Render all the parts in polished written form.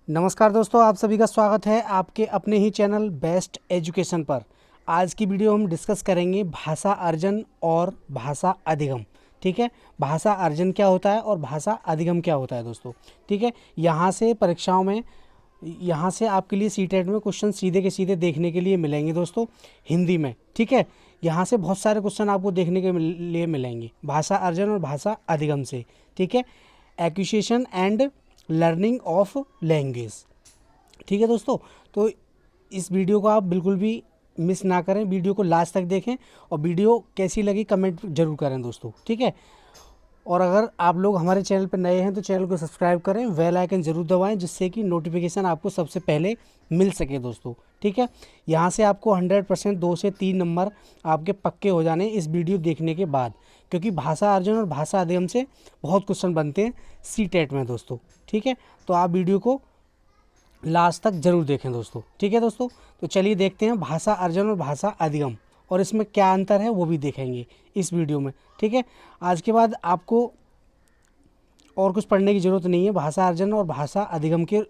नमस्कार दोस्तों, आप सभी का स्वागत है आपके अपने ही चैनल बेस्ट एजुकेशन पर। आज की वीडियो हम डिस्कस करेंगे भाषा अर्जन और भाषा अधिगम। ठीक है, भाषा अर्जन क्या होता है और भाषा अधिगम क्या होता है दोस्तों। ठीक है, यहाँ से परीक्षाओं में, यहाँ से आपके लिए सीटेट में क्वेश्चन सीधे के सीधे देखने के लिए मिलेंगे दोस्तों, हिंदी में। ठीक है, यहाँ से बहुत सारे क्वेश्चन आपको देखने के लिए मिलेंगे भाषा अर्जन और भाषा अधिगम से। ठीक है, acquisition and learning of language. ठीक है दोस्तों, तो इस वीडियो को आप बिल्कुल भी मिस ना करें, वीडियो को लास्ट तक देखें और वीडियो कैसी लगी कमेंट जरूर करें दोस्तों। ठीक है, और अगर आप लोग हमारे चैनल पर नए हैं तो चैनल को सब्सक्राइब करें, बेल आइकन जरूर दबाएं जिससे कि नोटिफिकेशन आपको सबसे पहले मिल सके दोस्तों। ठीक है, यहाँ से आपको 100% 2 से 3 नंबर आपके पक्के हो जाने इस वीडियो देखने के बाद, क्योंकि भाषा अर्जन और भाषा अधिगम से बहुत क्वेश्चन बनते हैं सीटेट में दोस्तों। ठीक है, तो आप वीडियो को लास्ट तक जरूर देखें दोस्तों। ठीक है दोस्तों, तो चलिए देखते हैं भाषा अर्जन और भाषा अधिगम और इसमें क्या अंतर है वो भी देखेंगे इस वीडियो में। ठीक है, आज के बाद आपको और कुछ पढ़ने की ज़रूरत नहीं है भाषा अर्जन और भाषा अधिगम के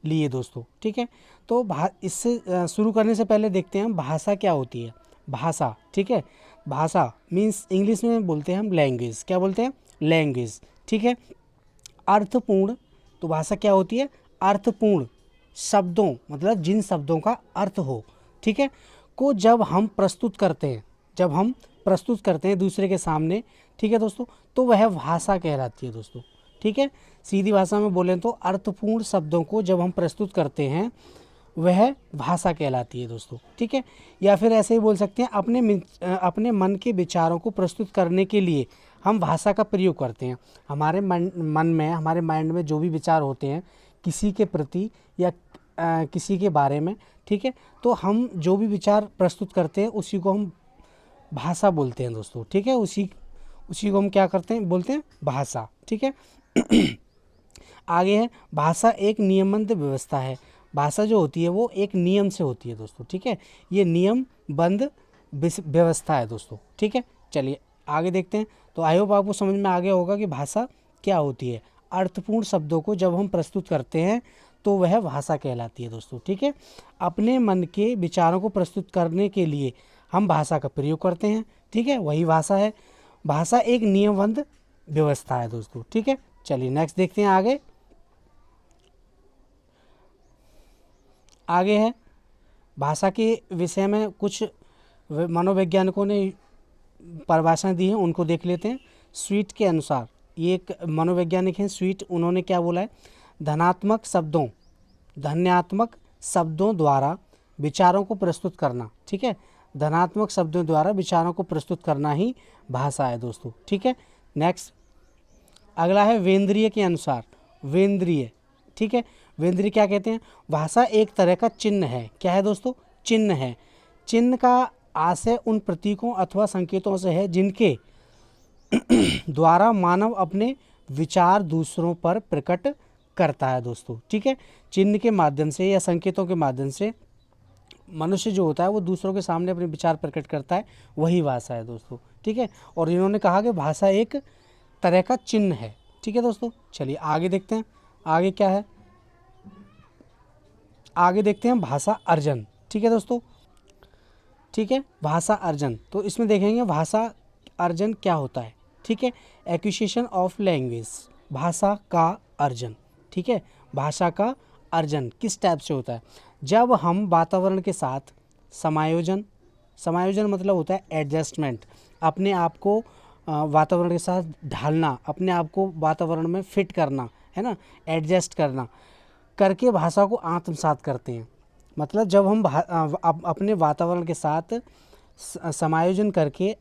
लिए दोस्तों। ठीक है, तो इससे शुरू करने से पहले देखते हैं भाषा क्या होती है। भाषा, ठीक है, भाषा मीन्स इंग्लिश में बोलते हैं हम लैंग्वेज। क्या बोलते हैं? लैंग्वेज। ठीक है, अर्थपूर्ण, तो भाषा क्या होती है? अर्थपूर्ण शब्दों, मतलब जिन शब्दों का अर्थ हो, ठीक है, को जब हम प्रस्तुत करते हैं, जब हम प्रस्तुत करते हैं दूसरे के सामने, ठीक है दोस्तों, तो वह भाषा कहलाती है दोस्तों। ठीक है, सीधी भाषा में बोलें तो अर्थपूर्ण शब्दों को जब हम प्रस्तुत करते हैं वह भाषा कहलाती है दोस्तों। ठीक है, या फिर ऐसे ही बोल सकते हैं अपने मन के विचारों को प्रस्तुत करने के लिए हम भाषा का प्रयोग करते हैं। हमारे मन में, हमारे माइंड में जो भी विचार होते हैं किसी के प्रति या किसी के बारे में, ठीक है, तो हम जो भी विचार प्रस्तुत करते हैं उसी को हम भाषा बोलते हैं दोस्तों। ठीक है, उसी को हम क्या करते हैं? बोलते हैं भाषा। ठीक है आगे है भाषा एक नियमबद्ध व्यवस्था है। भाषा जो होती है वो एक नियम से होती है दोस्तों। ठीक है, ये नियमबद्ध व्यवस्था है दोस्तों। ठीक है, चलिए आगे देखते हैं। तो आई होप आपको समझ में आ गया होगा कि भाषा क्या होती है। अर्थपूर्ण शब्दों को जब हम प्रस्तुत करते हैं तो वह भाषा कहलाती है दोस्तों। ठीक है, अपने मन के विचारों को प्रस्तुत करने के लिए हम भाषा का प्रयोग करते हैं। ठीक है, वही भाषा है। भाषा एक नियमबद्ध व्यवस्था है दोस्तों। ठीक है, चलिए नेक्स्ट देखते हैं। आगे है भाषा के विषय में कुछ मनोवैज्ञानिकों ने परिभाषाएं दी हैं, उनको देख लेते हैं। स्वीट के अनुसार, ये एक मनोवैज्ञानिक हैं स्वीट, उन्होंने क्या बोला है? धनात्मक शब्दों द्वारा विचारों को प्रस्तुत करना। ठीक है, धनात्मक शब्दों द्वारा विचारों को प्रस्तुत करना ही भाषा है दोस्तों। ठीक है, नेक्स्ट अगला है वेंद्रिय के अनुसार। वेंद्रिय, ठीक है, वेंद्रिय क्या कहते हैं? भाषा एक तरह का चिन्ह है। क्या है दोस्तों? चिन्ह है। चिन्ह का आशय उन प्रतीकों अथवा संकेतों से है जिनके द्वारा मानव अपने विचार दूसरों पर प्रकट करता है दोस्तों। ठीक है, चिन्ह के माध्यम से या संकेतों के माध्यम से मनुष्य जो होता है वो दूसरों के सामने अपने विचार प्रकट करता है, वही भाषा है दोस्तों। ठीक है, और इन्होंने कहा कि भाषा एक तरह का चिन्ह है। ठीक है दोस्तों, चलिए आगे देखते हैं। आगे क्या है? आगे देखते हैं भाषा अर्जन। ठीक है दोस्तों, ठीक है, भाषा अर्जन, तो इसमें देखेंगे भाषा अर्जन क्या होता है। ठीक है, एक्विजिशन ऑफ लैंग्वेज, भाषा का अर्जन। ठीक है, भाषा का अर्जन किस टाइप से होता है? जब हम वातावरण के साथ समायोजन मतलब होता है एडजस्टमेंट, अपने आप को वातावरण के साथ ढालना, अपने आप को वातावरण में फिट करना, है ना, एडजस्ट करना करके भाषा को आत्मसात करते हैं। मतलब जब हम अपने वातावरण के साथ समायोजन करके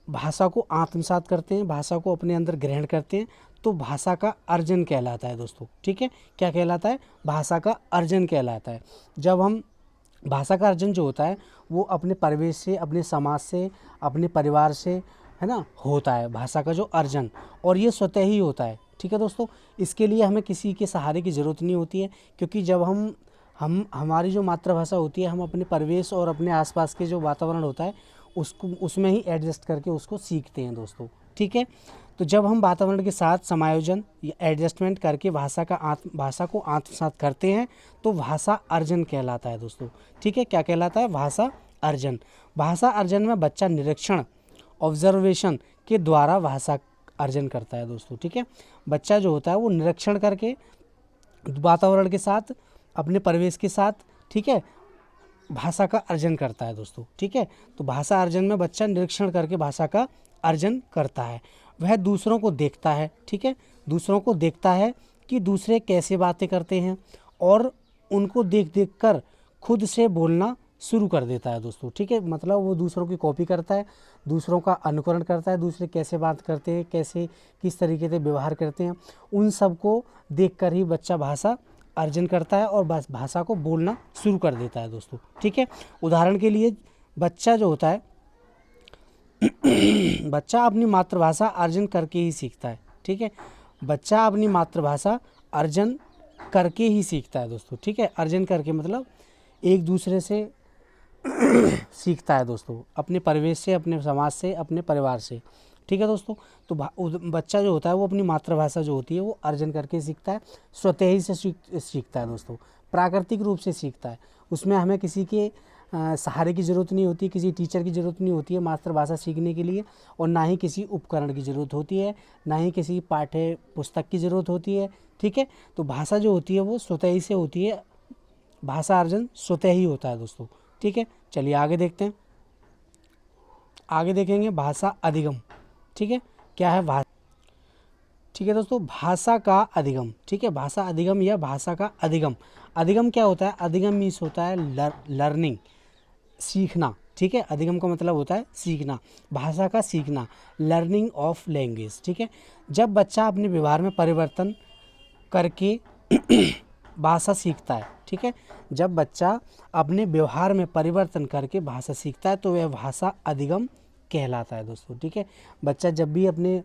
भाषा को आत्मसात करते हैं, भाषा को अपने अंदर ग्रहण करते हैं, तो भाषा का अर्जन कहलाता है दोस्तों। ठीक है, क्या कहलाता है? भाषा का अर्जन कहलाता है। जब हम भाषा का अर्जन जो होता है वो अपने परिवेश से, अपने समाज से, अपने परिवार से, है ना, होता है भाषा का जो अर्जन, और ये स्वतः ही होता है। ठीक है दोस्तों, इसके लिए हमें किसी के सहारे की ज़रूरत नहीं होती है, क्योंकि जब हम हमारी जो मातृभाषा होती है, हम अपने परिवेश और अपने आसपास के जो वातावरण होता है उसमें ही एडजस्ट करके उसको सीखते हैं दोस्तों। ठीक है, तो जब हम वातावरण के साथ समायोजन या एडजस्टमेंट करके भाषा को आत्मसात करते हैं तो भाषा अर्जन कहलाता है दोस्तों। ठीक है, क्या कहलाता है? भाषा अर्जन। भाषा अर्जन में बच्चा निरीक्षण, ऑब्जर्वेशन के द्वारा भाषा अर्जन करता है दोस्तों। ठीक है, बच्चा जो होता है वो निरीक्षण करके वातावरण के साथ, अपने परिवेश के साथ, ठीक है, भाषा का अर्जन करता है दोस्तों। ठीक है, तो भाषा अर्जन में बच्चा निरीक्षण करके भाषा का अर्जन करता है। वह दूसरों को देखता है, ठीक है, दूसरों को देखता है कि दूसरे कैसे बातें करते हैं और उनको देख देख कर खुद से बोलना शुरू कर देता है दोस्तों। ठीक है, मतलब वो दूसरों की कॉपी करता है, दूसरों का अनुकरण करता है, दूसरे कैसे बात करते हैं, कैसे किस तरीके से व्यवहार करते हैं, उन सब को देख कर ही बच्चा भाषा अर्जन करता है और भाषा को बोलना शुरू कर देता है दोस्तों। ठीक है, उदाहरण के लिए बच्चा जो होता है बच्चा अपनी मातृभाषा अर्जन करके ही सीखता है। ठीक है, बच्चा अपनी मातृभाषा अर्जन करके ही सीखता है दोस्तों। ठीक है, अर्जन करके मतलब एक दूसरे से सीखता है दोस्तों, अपने परिवेश से, अपने समाज से, अपने परिवार से। ठीक है दोस्तों, तो बच्चा जो होता है वो अपनी मातृभाषा जो होती है वो अर्जन करके सीखता है, स्वतः ही से सीखता है दोस्तों, प्राकृतिक रूप से सीखता है। उसमें हमें किसी के सहारे की ज़रूरत नहीं होती, किसी टीचर की ज़रूरत नहीं होती है मातृभाषा सीखने के लिए, और ना ही किसी उपकरण की ज़रूरत होती है, ना ही किसी पाठ्य पुस्तक की ज़रूरत होती है। ठीक है, तो भाषा जो होती है वो स्वतः ही से होती है, भाषा अर्जन स्वतः ही होता है दोस्तों। ठीक है, चलिए आगे देखते हैं। आगे देखेंगे भाषा अधिगम। ठीक है, क्या है भाषा? ठीक है दोस्तों, भाषा का अधिगम। ठीक है, भाषा अधिगम या भाषा का अधिगम। अधिगम क्या होता है? अधिगम मीन्स होता है लर्निंग, सीखना। ठीक है, अधिगम का मतलब होता है सीखना, भाषा का सीखना, लर्निंग ऑफ लैंग्वेज। ठीक है, जब बच्चा अपने व्यवहार में परिवर्तन करके भाषा सीखता है। ठीक है, जब बच्चा अपने व्यवहार में परिवर्तन करके भाषा सीखता है तो वह भाषा अधिगम कहलाता है दोस्तों। ठीक है, बच्चा जब भी अपने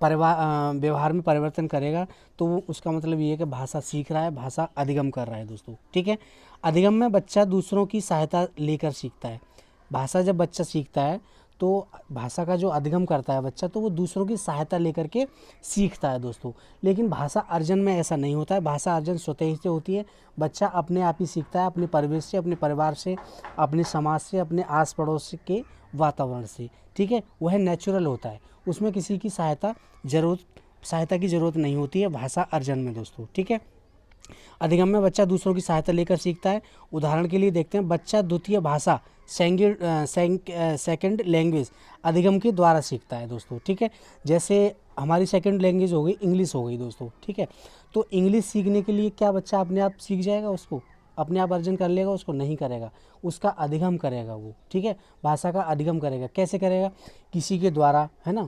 व्यवहार में परिवर्तन करेगा तो वो उसका मतलब ये है कि भाषा सीख रहा है, भाषा अधिगम कर रहा है दोस्तों। ठीक है, अधिगम में बच्चा दूसरों की सहायता लेकर सीखता है। भाषा जब बच्चा सीखता है तो भाषा का जो अधिगम करता है बच्चा, तो वो दूसरों की सहायता लेकर के सीखता है दोस्तों। लेकिन भाषा अर्जन में ऐसा नहीं होता है, भाषा अर्जन स्वतः ही से होती है। बच्चा अपने आप ही सीखता है, अपने परिवेश से, अपने परिवार से, अपने समाज से, अपने आस पड़ोस के वातावरण से। ठीक है, वह नेचुरल होता है, उसमें किसी की सहायता की ज़रूरत नहीं होती है भाषा अर्जन में दोस्तों। ठीक है, अधिगम में बच्चा दूसरों की सहायता लेकर सीखता है। उदाहरण के लिए देखते हैं, बच्चा द्वितीय भाषा सेकंड लैंग्वेज अधिगम के द्वारा सीखता है दोस्तों। ठीक है, जैसे हमारी सेकंड लैंग्वेज हो गई इंग्लिश हो गई दोस्तों। ठीक है, तो इंग्लिश सीखने के लिए क्या बच्चा अपने आप सीख जाएगा, उसको अपने आप अर्जन कर लेगा? उसको नहीं करेगा, उसका अधिगम करेगा वो। ठीक है, भाषा का अधिगम करेगा। कैसे करेगा? किसी के द्वारा, है ना,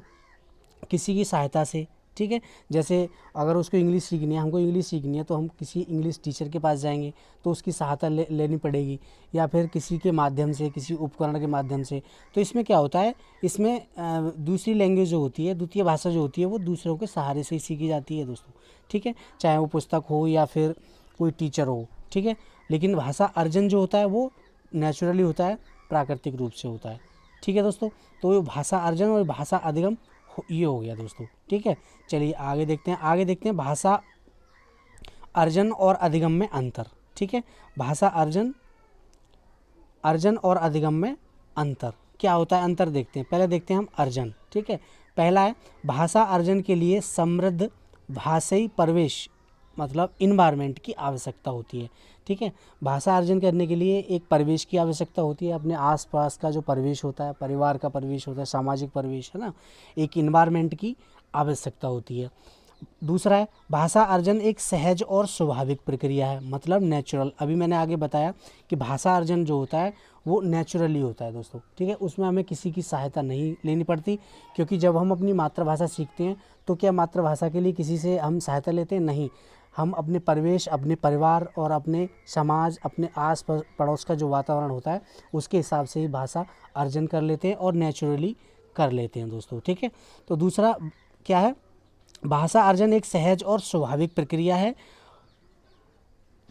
किसी की सहायता से। ठीक है, जैसे अगर उसको इंग्लिश सीखनी है, हमको इंग्लिश सीखनी है, तो हम किसी इंग्लिश टीचर के पास जाएंगे तो उसकी सहायता लेनी पड़ेगी, या फिर किसी के माध्यम से, किसी उपकरण के माध्यम से। तो इसमें क्या होता है, इसमें दूसरी लैंग्वेज जो होती है, द्वितीय भाषा जो होती है, वो दूसरों के सहारे से ही सीखी जाती है दोस्तों। ठीक है, चाहे वो पुस्तक हो या फिर कोई टीचर हो। ठीक है, लेकिन भाषा अर्जन जो होता है वो नेचुरली होता है, प्राकृतिक रूप से होता है। ठीक है दोस्तों, तो भाषा अर्जन और भाषा अधिगम ये हो गया दोस्तों। ठीक है, चलिए आगे देखते हैं। आगे देखते हैं भाषा अर्जन और अधिगम में अंतर। ठीक है, भाषा अर्जन और अधिगम में अंतर क्या होता है, अंतर देखते हैं। पहले देखते हैं हम अर्जन। ठीक है, पहला है भाषा अर्जन के लिए समृद्ध भाषाई परिवेश मतलब इन्वायरमेंट की आवश्यकता होती है। ठीक है, भाषा अर्जन करने के लिए एक परिवेश की आवश्यकता होती है, अपने आसपास का जो परिवेश होता है, परिवार का परिवेश होता है, सामाजिक परिवेश, है ना, एक इन्वायरमेंट की आवश्यकता होती है। दूसरा है भाषा अर्जन एक सहज और स्वाभाविक प्रक्रिया है, मतलब नेचुरल। अभी मैंने आगे बताया कि भाषा अर्जन जो होता है वो नेचुरली होता है दोस्तों। ठीक है, उसमें हमें किसी की सहायता नहीं लेनी पड़ती, क्योंकि जब हम अपनी मातृभाषा सीखते हैं तो क्या मातृभाषा के लिए किसी से हम सहायता लेते हैं? नहीं, हम अपने परिवेश, अपने परिवार और अपने समाज, अपने आस पड़ोस का जो वातावरण होता है उसके हिसाब से ही भाषा अर्जन कर लेते हैं और नेचुरली कर लेते हैं दोस्तों। ठीक है, तो दूसरा क्या है, भाषा अर्जन एक सहज और स्वाभाविक प्रक्रिया है।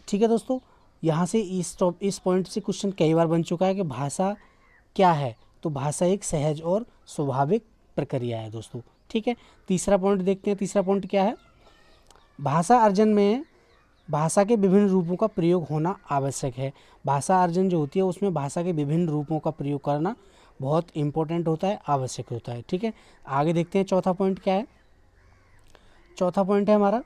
ठीक है दोस्तों, यहाँ से इस पॉइंट से क्वेश्चन कई बार बन चुका है कि भाषा क्या है, तो भाषा एक सहज और स्वाभाविक प्रक्रिया है दोस्तों। ठीक है, तीसरा पॉइंट देखते हैं। तीसरा पॉइंट क्या है? भाषा अर्जन में भाषा के विभिन्न रूपों का प्रयोग होना आवश्यक है। भाषा अर्जन जो होती है उसमें भाषा के विभिन्न रूपों का प्रयोग करना बहुत इंपॉर्टेंट होता है, आवश्यक होता है। ठीक है, आगे देखते हैं चौथा पॉइंट क्या है। चौथा पॉइंट है हमारा,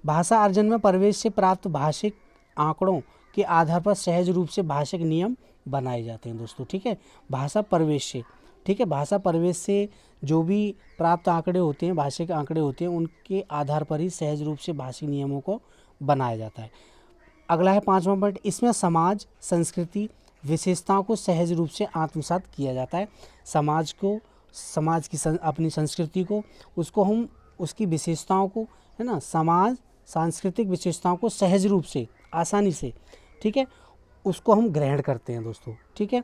भाषा अर्जन में परिवेश से प्राप्त भाषिक आंकड़ों के आधार पर सहज रूप से भाषिक नियम बनाए जाते हैं दोस्तों। ठीक है, भाषा परिवेश से, ठीक है, भाषा परिवेश से जो भी प्राप्त आंकड़े होते हैं, भाषिक आंकड़े होते हैं, उनके आधार पर ही सहज रूप से भाषिक नियमों को बनाया जाता है। अगला है पांचवा पॉइंट, इसमें समाज संस्कृति विशेषताओं को सहज रूप से आत्मसात किया जाता है। समाज को, समाज की अपनी संस्कृति को, उसको हम उसकी विशेषताओं को, है ना, समाज सांस्कृतिक विशेषताओं को सहज रूप से, आसानी से, ठीक है, उसको हम ग्रहण करते हैं दोस्तों। ठीक है,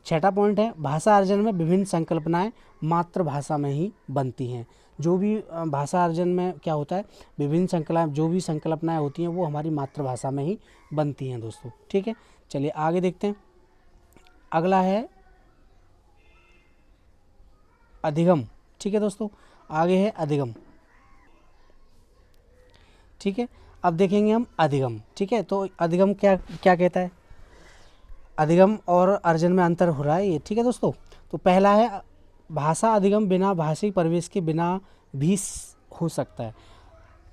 छठा पॉइंट है, भाषा अर्जन में विभिन्न संकल्पनाएं मातृभाषा में ही बनती हैं। जो भी भाषा अर्जन में क्या होता है, विभिन्न जो भी संकल्पनाएं होती हैं वो हमारी मातृभाषा में ही बनती हैं दोस्तों। ठीक है, चलिए आगे देखते हैं। अगला है अधिगम। ठीक है दोस्तों, आगे है अधिगम। ठीक है, अब देखेंगे हम अधिगम। ठीक है, तो अधिगम क्या क्या कहता है, अधिगम और अर्जन में अंतर हो रहा है ये। ठीक है दोस्तों, तो पहला है भाषा अधिगम बिना भाषिक परिवेश के बिना भी हो सकता है।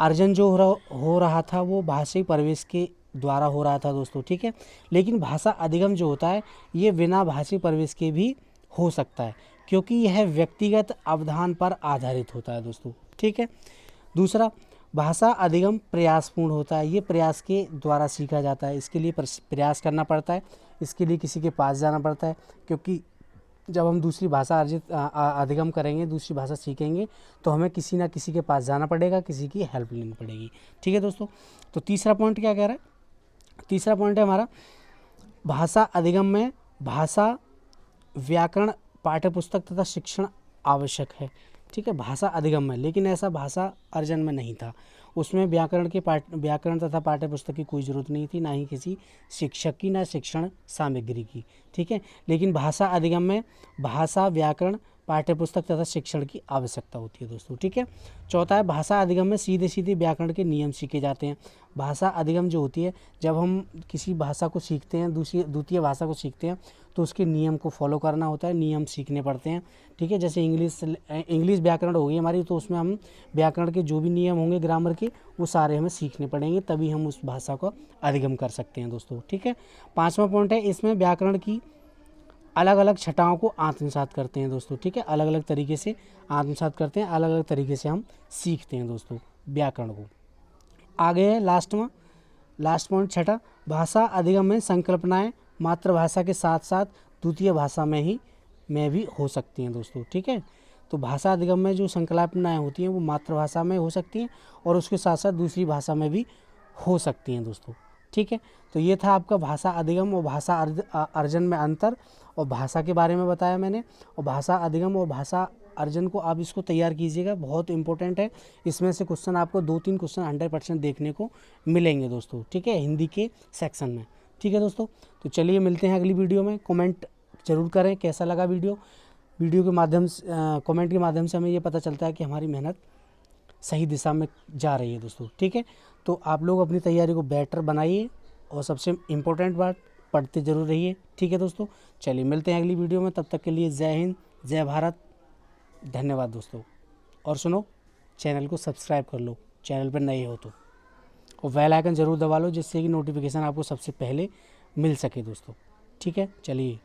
अर्जन जो हो रहा था वो भाषिक परिवेश के द्वारा हो रहा था दोस्तों। ठीक है, लेकिन भाषा अधिगम जो होता है ये बिना भाषिक परिवेश के भी हो सकता है, क्योंकि यह व्यक्तिगत अवधान पर आधारित होता है दोस्तों। ठीक है, दूसरा, भाषा अधिगम प्रयासपूर्ण होता है। ये प्रयास के द्वारा सीखा जाता है, इसके लिए प्रयास करना पड़ता है, इसके लिए किसी के पास जाना पड़ता है, क्योंकि जब हम दूसरी भाषा अधिगम करेंगे, दूसरी भाषा सीखेंगे, तो हमें किसी ना किसी के पास जाना पड़ेगा, किसी की हेल्प लेनी पड़ेगी। ठीक है दोस्तों, तो तीसरा पॉइंट क्या कह रहा है? तीसरा पॉइंट है हमारा, भाषा अधिगम में भाषा व्याकरण पाठ्यपुस्तक तथा शिक्षण आवश्यक है। ठीक है, भाषा अधिगम में, लेकिन ऐसा भाषा अर्जन में नहीं था। उसमें व्याकरण तथा पाठ्यपुस्तक की कोई ज़रूरत नहीं थी, ना ही किसी शिक्षक की, ना शिक्षण सामग्री की। ठीक है, लेकिन भाषा अधिगम में भाषा व्याकरण पाठ्यपुस्तक तथा शिक्षण की आवश्यकता होती है दोस्तों। ठीक है, चौथा है, भाषा अधिगम में सीधे सीधे व्याकरण के नियम सीखे जाते हैं। भाषा अधिगम जो होती है, जब हम किसी भाषा को सीखते हैं, द्वितीय भाषा को सीखते हैं, तो उसके नियम को फॉलो करना होता है, नियम सीखने पड़ते हैं। ठीक है, जैसे इंग्लिश व्याकरण हो गई हमारी, तो उसमें हम व्याकरण के जो भी नियम होंगे ग्रामर के, वो सारे हमें सीखने पड़ेंगे, तभी हम उस भाषा को अधिगम कर सकते हैं दोस्तों। ठीक है, पांचवा पॉइंट है, इसमें व्याकरण की अलग अलग छटाओं को आत्मसात करते हैं दोस्तों। ठीक है, अलग अलग तरीके से आत्मसात करते हैं, अलग अलग तरीके से हम सीखते हैं दोस्तों व्याकरण को। आगे है लास्ट पॉइंट छठा, भाषा अधिगम में संकल्पनाएं मातृभाषा के साथ साथ द्वितीय भाषा में भी हो सकती हैं दोस्तों। ठीक है, तो भाषा अधिगम में जो संकल्पनाएं होती हैं वो मातृभाषा में हो सकती हैं और उसके साथ साथ दूसरी भाषा में भी हो सकती हैं दोस्तों। ठीक है, तो ये था आपका भाषा अधिगम और भाषा अर्जन में अंतर, और भाषा के बारे में बताया मैंने, और भाषा अधिगम और भाषा अर्जन को आप इसको तैयार कीजिएगा, बहुत इंपॉर्टेंट है। इसमें से क्वेश्चन आपको 2-3 क्वेश्चन 100% देखने को मिलेंगे दोस्तों। ठीक है, हिंदी के सेक्शन में। ठीक है दोस्तों, तो चलिए मिलते हैं अगली वीडियो में। कमेंट जरूर करें कैसा लगा वीडियो के माध्यम से, कमेंट के माध्यम से हमें ये पता चलता है कि हमारी मेहनत सही दिशा में जा रही है दोस्तों। ठीक है, तो आप लोग अपनी तैयारी को बेटर बनाइए और सबसे इम्पोर्टेंट बात, पढ़ते जरूर रहिए। ठीक है दोस्तों, चलिए मिलते हैं अगली वीडियो में, तब तक के लिए जय हिंद, जय भारत, धन्यवाद दोस्तों। और सुनो, चैनल को सब्सक्राइब कर लो, चैनल पर नए हो तो, और बेल आइकन ज़रूर दबा लो, जिससे कि नोटिफिकेशन आपको सबसे पहले मिल सके दोस्तों। ठीक है, चलिए।